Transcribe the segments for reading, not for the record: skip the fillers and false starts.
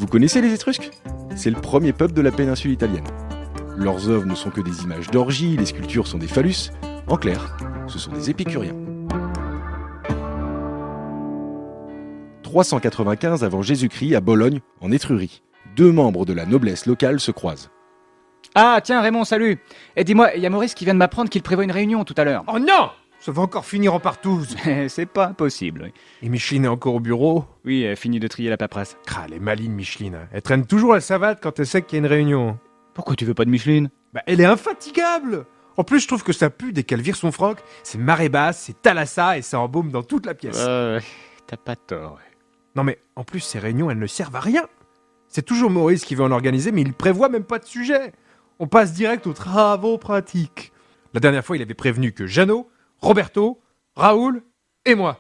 Vous connaissez les Étrusques? C'est le premier peuple de la péninsule italienne. Leurs œuvres ne sont que des images d'orgies, les sculptures sont des phallus. En clair, ce sont des épicuriens. 395 avant Jésus-Christ à Bologne, en Étrurie. Deux membres de la noblesse locale se croisent. Ah, tiens, Raymond, salut. Et dis-moi, il y a Maurice qui vient de m'apprendre qu'il prévoit une réunion tout à l'heure. Oh non! Ça va encore finir en partouze. C'est pas impossible. Oui, Et Micheline est encore au bureau? oui, elle finit de trier la paperasse. Elle est maligne, Micheline. Elle traîne toujours la savate quand elle sait qu'il y a une réunion. Pourquoi tu veux pas de Micheline? Elle est infatigable. En plus, je trouve que ça pue dès qu'elle vire son froc. C'est marée basse, c'est thalassa et ça embaume dans toute la pièce. T'as pas tort. Non mais, en plus, ces réunions, elles ne servent à rien. C'est toujours Maurice qui veut en organiser, mais il prévoit même pas de sujet. On passe direct aux travaux pratiques. La dernière fois, il avait prévenu que Jeannot, Roberto, Raoul et moi.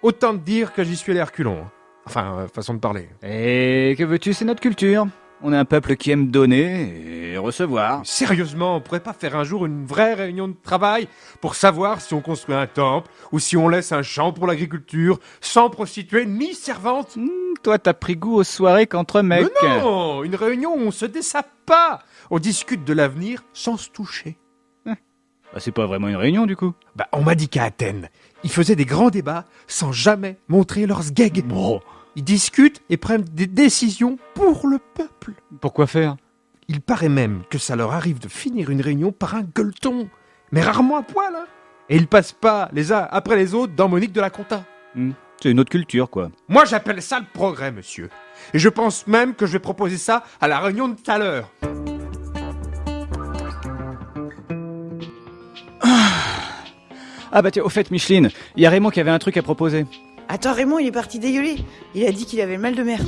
Autant te dire que j'y suis allé à reculons. Enfin, façon de parler. Et que veux-tu, c'est notre culture. On est un peuple qui aime donner et recevoir. Sérieusement, on pourrait pas faire un jour une vraie réunion de travail pour savoir si on construit un temple ou si on laisse un champ pour l'agriculture sans prostituée ni servante? Toi, t'as pris goût aux soirées qu'entre mecs. Mais non, une réunion où on se dessape pas. On discute de l'avenir sans se toucher. Bah, c'est pas vraiment une réunion, du coup. On m'a dit qu'à Athènes, ils faisaient des grands débats sans jamais montrer leurs sgeg. Bon, Ils discutent et prennent des décisions pour le peuple. pourquoi faire? Il paraît même que ça leur arrive de finir une réunion par un gueuleton, mais rarement à poil, hein. Et ils passent pas les uns après les autres dans Monique de la Conta. C'est une autre culture, quoi. Moi, j'appelle ça le progrès, monsieur. Et je pense même que je vais proposer ça à la réunion de tout à l'heure. Ah bah tiens, au fait, Micheline, il y a Raymond qui avait un truc à proposer. Attends, Raymond, il est parti dégueuler. Il a dit qu'il avait le mal de mer.